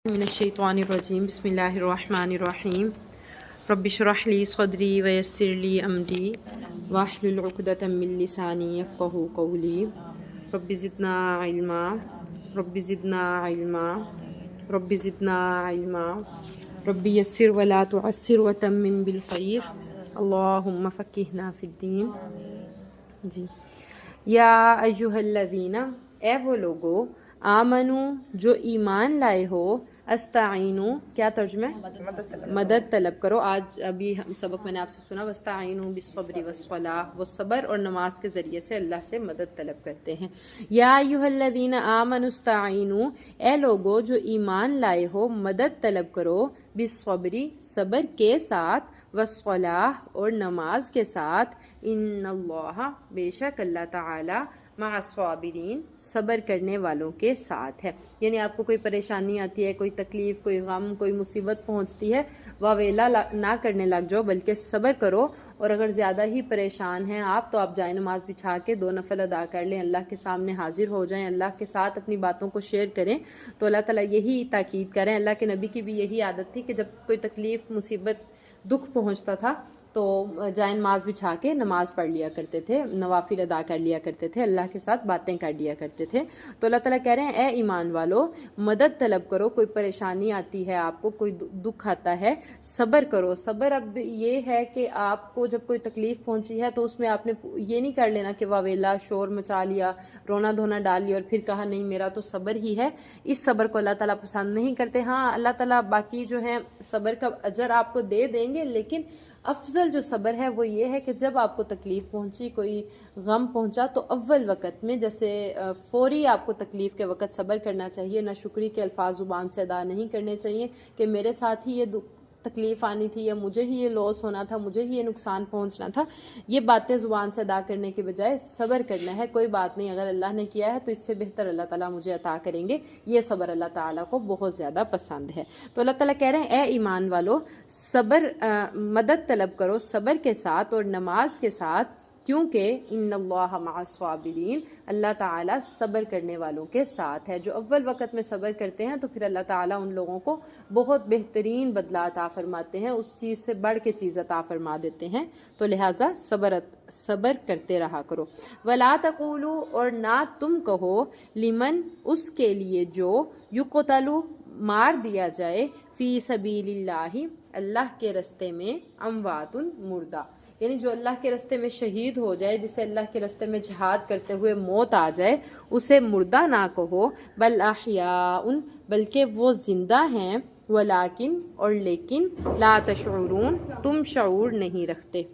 मिनश्शैतानिर्रजीम बिस्मिल्लाहिर्रहमानिर्रहीम रब्बि इश्रह ली सदरी व यस्सिर ली अमरी वाहलुल उक़दतम मिन लिसानी यफ़क़हू क़ौली रब्बि ज़िदना इल्मा रब्बि ज़िदना इल्मा रब्बि ज़िदना इल्मा रब्बि यस्सिर व ला तुअस्सिर व तम्मिम बिल खैर अल्लाहुम्मा फ़क़्हिना फ़िद्दीन। जी, या अय्युहल्लज़ीना, ए वो लोगो, आमनु जो ईमान लाए हो, अस्ताईनु क्या तर्जुमा है, मदद तलब करो। आज अभी हम सबक मैंने आपसे सुना वस्ताईनु बिस्सब्रि वस्सलाह, वो सब्र और नमाज के ज़रिए से अल्लाह से मदद तलब करते हैं। या अय्युहल्लज़ीना आमनु अस्ताईनु, ए लोगो जो ईमान लाए हो, मदद तलब करो, बिस्सब्रि सब्र के साथ, वस्सलाह और नमाज के साथ, इन्नल्लाह बेशक अल्लाह ताला मअस्साबिरीन सब्र करने वालों के साथ है। यानी आपको कोई परेशानी आती है, कोई तकलीफ़, कोई गम, कोई मुसीबत पहुंचती है, वावेला ना करने लग जाओ, बल्कि सब्र करो। और अगर ज़्यादा ही परेशान हैं आप, तो आप जाए नमाज बिछा के 2 नफल अदा कर लें, अल्लाह के सामने हाजिर हो जाएं, अल्लाह के साथ अपनी बातों को शेयर करें। तो अल्लाह ताला यही ताकीद करें। अल्लाह के नबी की भी यही आदत थी कि जब कोई तकलीफ़, मुसीबत, दुख पहुंचता था तो जाए नमाज बिछा के नमाज़ पढ़ लिया करते थे, नवाफिल अदा कर लिया करते थे, अल्लाह के साथ बातें कर लिया करते थे। तो अल्लाह ताला कह रहे हैं, ए ईमान वालो, मदद तलब करो। कोई परेशानी आती है आपको, कोई दुख आता है, सब्र करो। सब्र अब ये है कि आपको जब कोई तकलीफ़ पहुंची है तो उसमें आपने ये नहीं कर लेना कि वावेला शोर मचा लिया, रोना धोना डाल लिया और फिर कहा नहीं मेरा तो सब्र ही है। इस सब्र को अल्लाह ताला पसंद नहीं करते। हाँ, अल्लाह ताला बाकी जो है सब्र का अजर आपको दे देंगे, लेकिन अफजल जो सब्र है वो ये है कि जब आपको तकलीफ़ पहुंची, कोई गम पहुंचा, तो अव्वल वक़्त में जैसे फ़ौरी आपको तकलीफ़ के वक़्त सब्र करना चाहिए। ना शुक्री के अल्फाज ज़ुबान से अदा नहीं करने चाहिए कि मेरे साथ ही ये तकलीफ़ आनी थी, या मुझे ही ये लॉस होना था, मुझे ही ये नुकसान पहुंचना था। ये बातें ज़ुबान से अदा करने के बजाय सब्र करना है। कोई बात नहीं, अगर अल्लाह ने किया है तो इससे बेहतर अल्लाह ताला मुझे अता करेंगे। ये सब्र अल्लाह ताला को बहुत ज़्यादा पसंद है। तो अल्लाह ताला कह रहे हैं, ए ईमान वालो, सब्र मदद तलब करो सब्र के साथ और नमाज के साथ, क्योंकि इन्नल्लाह मअस्साबिरीन, अल्लाह ताला सब्र करने वालों के साथ है। जो अव्वल वक़्त में सब्र करते हैं तो फिर अल्लाह ताला उन लोगों को बहुत बेहतरीन बदला अता फरमाते हैं, उस चीज़ से बढ़ के चीज़ अता फरमा देते हैं। तो लिहाजा सब्र करते रहा करो। वला तक़ूलू, और ना तुम कहो, लिमन उसके लिए जो युक़तलू मार दिया जाए, फ़ी सबीलिल्लाहि अल्लाह के रस्ते में, अमवातुन मुर्दा, यानी जो अल्लाह के रस्ते में शहीद हो जाए, जिसे अल्लाह के रस्ते में जिहाद करते हुए मौत आ जाए, उसे मुर्दा ना कहो। बल अहयाउन, बल्कि वो ज़िंदा हैं, वलाकिन और लेकिन, ला तशऊरून, तुम शऊर नहीं रखते।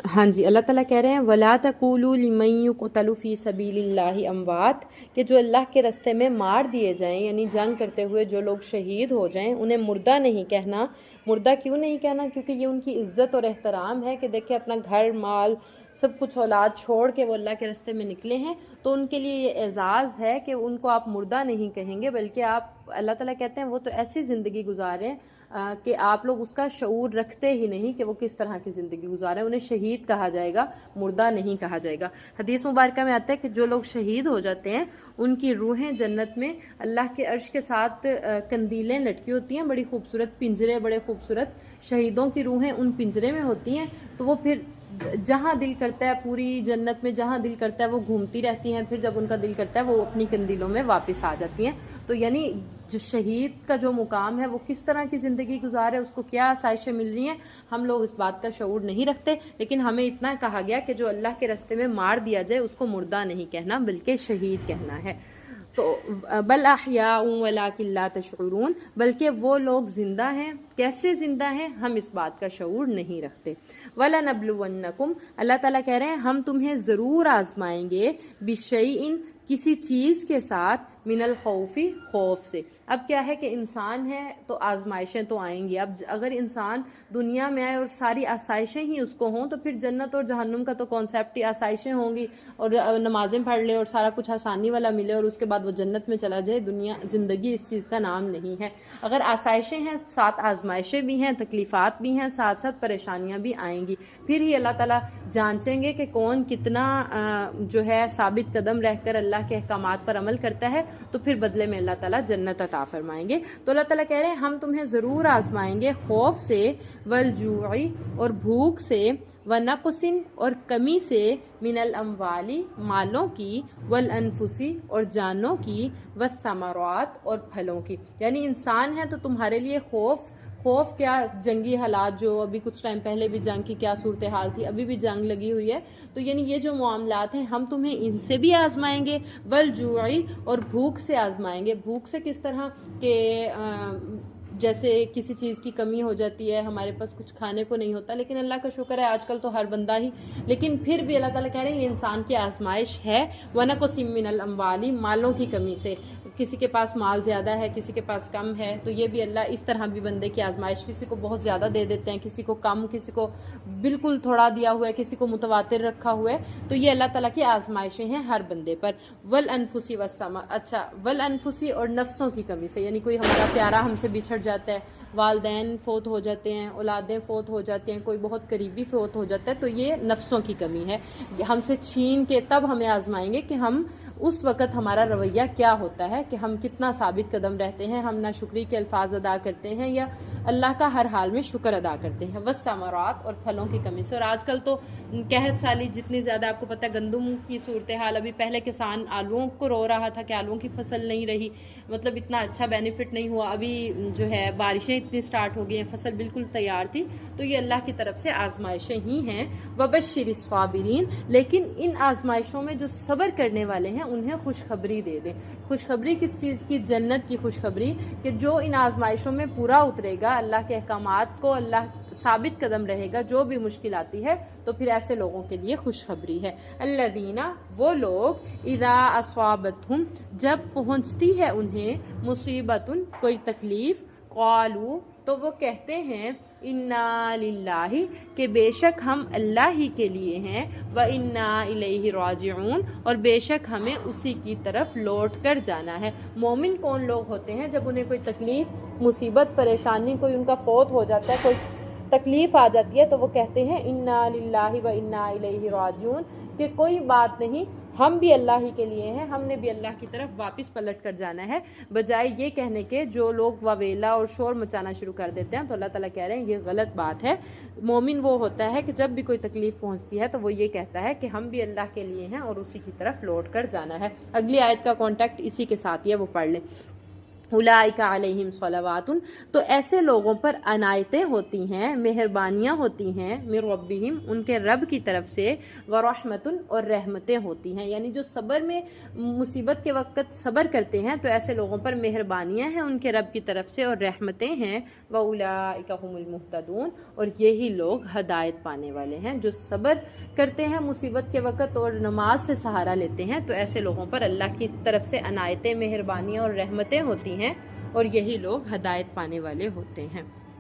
हाँ जी, अल्लाह ताला कह रहे हैं, वला तक़ूलू लिमन युक़तलू फ़ी सबीलिल्लाहि अमवात, कि जो अल्लाह के रस्ते में मार दिए जाएं, यानी जंग करते हुए जो लोग शहीद हो जाएं, उन्हें मुर्दा नहीं कहना। मुर्दा क्यों नहीं कहना? क्योंकि ये उनकी इज़्ज़त और एहतराम है कि देखिए अपना घर माल सब कुछ औलाद छोड़ के वो अल्लाह के रस्ते में निकले हैं, तो उनके लिए ये एज़ाज़ है कि उनको आप मुर्दा नहीं कहेंगे, बल्कि आप, अल्लाह ताला कहते हैं, वो तो ऐसी ज़िंदगी गुजारें कि आप लोग उसका शऊर रखते ही नहीं कि वो किस तरह की ज़िंदगी गुजारें। उन्हें शहीद कहा जाएगा, मुर्दा नहीं कहा जाएगा। हदीस मुबारक में आता है कि जो लोग शहीद हो जाते हैं उनकी रूहें जन्नत में अल्लाह के अर्श के साथ कंदीलें लटकी होती हैं, बड़ी खूबसूरत पिंजरे, बड़े खूबसूरत शहीदों की रूहें उन पिंजरे में होती हैं। तो वो फिर जहाँ दिल करता है, पूरी जन्नत में जहाँ दिल करता है वो घूमती रहती हैं, फिर जब उनका दिल करता है वो अपनी कंदीलों में वापस आ जाती हैं। तो यानी जो शहीद का जो मुकाम है, वो किस तरह की ज़िंदगी गुजार है, उसको क्या आसाइशें मिल रही हैं, हम लोग इस बात का शऊर नहीं रखते। लेकिन हमें इतना कहा गया कि जो अल्लाह के रस्ते में मार दिया जाए उसको मुर्दा नहीं कहना, बल्कि शहीद कहना है। तो बल अहयाउन वलाकिन ला तशऊरून, बल्कि वो लोग ज़िंदा हैं। कैसे ज़िंदा हैं, हम इस बात का शऊर नहीं रखते। वला नबलुवन्नकुम, अल्लाह ताला कह रहे हैं, हम तुम्हें ज़रूर आजमाएंगे, बिशैइन, किसी चीज़ के साथ, मिनल खौफी, खौफ से। अब क्या है कि इंसान है तो आजमाइशें तो आएंगी। अब अगर इंसान दुनिया में आए और सारी आसाइशें ही उसको हों, तो फिर जन्नत और जहन्नुम का तो कॉन्सेप्ट ही आसाइशें होंगी, और नमाज़ें पढ़ ले और सारा कुछ आसानी वाला मिले और उसके बाद वो जन्नत में चला जाए। दुनिया ज़िंदगी इस चीज़ का नाम नहीं है। अगर आसाइशें हैं, साथ आजमाइशें भी हैं, तकलीफ़ात भी हैं, साथ साथ परेशानियाँ भी आएंगी। फिर ही अल्लाह ताला जांचेंगे कि कौन कितना जो है साबित कदम रहकर अल्लाह के अहकामात पर अमल करता है تو پھر بدلے میں اللہ تعالیٰ جنت عطا فرمائیں گے۔ تو اللہ تعالیٰ کہہ رہے ہیں ہم تمہیں ضرور آزمائیں گے خوف سے، والجوع اور بھوک سے، ونقص اور کمی سے، من الاموال مالوں کی، والانفس اور جانوں کی، والثمرات اور پھلوں کی۔ یعنی انسان ہے تو تمہارے لیے خوف کیا، جنگی حالات جو ابھی کچھ ٹائم پہلے بھی جنگ کی کیا صورتحال تھی، ابھی بھی جنگ لگی ہوئی ہے، تو یعنی یہ جو معاملات ہیں ہم تمہیں ان سے بھی آزمائیں گے، والجوع اور بھوک سے آزمائیں گے۔ بھوک سے کس طرح کہ جیسے کسی چیز کی کمی ہو جاتی ہے، ہمارے پاس کچھ کھانے کو نہیں ہوتا، لیکن اللہ کا شکر ہے آج کل تو ہر بندہ ہی، لیکن پھر بھی اللہ تعالیٰ کہہ رہے ہیں یہ انسان کی آزمائش ہے۔ وَنَقْصٍ مِّنَ الْأَمْوَالِ مالوں کی کمی سے، کسی کے پاس مال زیادہ ہے، کسی کے پاس کم ہے، تو یہ بھی اللہ اس طرح بھی بندے کی آزمائش، کسی کو بہت زیادہ دے دیتے ہیں، کسی کو کم، کسی کو بالکل تھوڑا دیا ہوا ہے، کسی کو متواتر رکھا ہوا ہے، تو یہ اللہ تعالیٰ کی آزمائشیں ہیں ہر بندے پر۔ وَالْأَنفُسِ اچھا وَالْأَنفُسِ اور نفسوں کی کمی سے، یعنی کوئی ہمارا پیارا ہم سے بچھڑ جاتا ہے، والدین فوت ہو جاتے ہیں، اولادیں فوت ہو جاتی ہیں، کوئی بہت قریبی فوت ہو جاتا ہے، تو یہ نفسوں کی کمی ہے، ہم سے چھین کے تب ہمیں آزمائیں گے کہ ہم اس وقت ہمارا رویہ کیا ہوتا ہے، کہ ہم کتنا ثابت قدم رہتے ہیں، ہم ناشکری کے الفاظ ادا کرتے ہیں یا اللہ کا ہر حال میں شکر ادا کرتے ہیں۔ والثمرات اور پھلوں کی کمی سے، اور آج کل تو قحط سالی جتنی زیادہ، آپ کو پتہ ہے گندم کی صورتحال، ابھی پہلے کسان آلوؤں کو رو رہا تھا کہ آلوؤں کی فصل نہیں رہی، مطلب اتنا اچھا بینیفٹ نہیں ہوا، ابھی جو ہے بارشیں اتنی سٹارٹ ہو گئی ہیں، فصل بالکل تیار تھی، تو یہ اللہ کی طرف سے آزمائشیں ہی ہیں۔ وبشر الصابرین، لیکن ان آزمائشوں میں جو صبر کرنے والے ہیں انہیں خوشخبری دے دیں۔ خوشخبری کس چیز کی؟ جنت کی خوشخبری، کہ جو ان آزمائشوں میں پورا اترے گا، اللہ کے احکامات کو اللہ ثابت قدم رہے گا، جو بھی مشکل آتی ہے، تو پھر ایسے لوگوں کے لیے خوشخبری ہے۔ الذین، وہ لوگ، اذا اصابتہم، جب پہنچتی ہے انہیں، مصیبت، کوئی تکلیف، قالوا، تو وہ کہتے ہیں، انا للہ، کہ بے شک ہم اللہ ہی کے لیے ہیں، وانا الیہ راجعون، اور بے شک ہمیں اسی کی طرف لوٹ کر جانا ہے۔ مومن کون لوگ ہوتے ہیں؟ جب انہیں کوئی تکلیف، مصیبت، پریشانی، کوئی ان کا فوت ہو جاتا ہے، کوئی تکلیف آ جاتی ہے، تو وہ کہتے ہیں انا للہ وانا الیہ راجعون، کہ کوئی بات نہیں، ہم بھی اللہ ہی کے لیے ہیں، ہم نے بھی اللہ کی طرف واپس پلٹ کر جانا ہے، بجائے یہ کہنے کے جو لوگ واویلا اور شور مچانا شروع کر دیتے ہیں۔ تو اللہ تعالیٰ کہہ رہے ہیں یہ غلط بات ہے۔ مومن وہ ہوتا ہے کہ جب بھی کوئی تکلیف پہنچتی ہے تو وہ یہ کہتا ہے کہ ہم بھی اللہ کے لیے ہیں اور اسی کی طرف لوٹ کر جانا ہے۔ اگلی آیت کا کانٹیکٹ اسی کے ساتھ ہی ہے، وہ پڑھ لیں۔ اولئک علیہم صلوات، تو ایسے لوگوں پر عنایتیں ہوتی ہیں، مہربانیاں ہوتی ہیں، من ربہم، ان کے رب کی طرف سے، ورحمت، اور رحمتیں ہوتی ہیں، یعنی جو صبر میں مصیبت کے وقت صبر کرتے ہیں تو ایسے لوگوں پر مہربانیاں ہیں ان کے رب کی طرف سے اور رحمتیں ہیں۔ واولئک هم المہتدون، اور یہی لوگ ہدایت پانے والے ہیں، جو صبر کرتے ہیں مصیبت کے وقت اور نماز سے سہارا لیتے ہیں، تو ایسے لوگوں پر اللہ کی طرف سے عنایتیں، مہربانیاں اور رحمتیں ہوتی ہیں، اور یہی لوگ ہدایت پانے والے ہوتے ہیں۔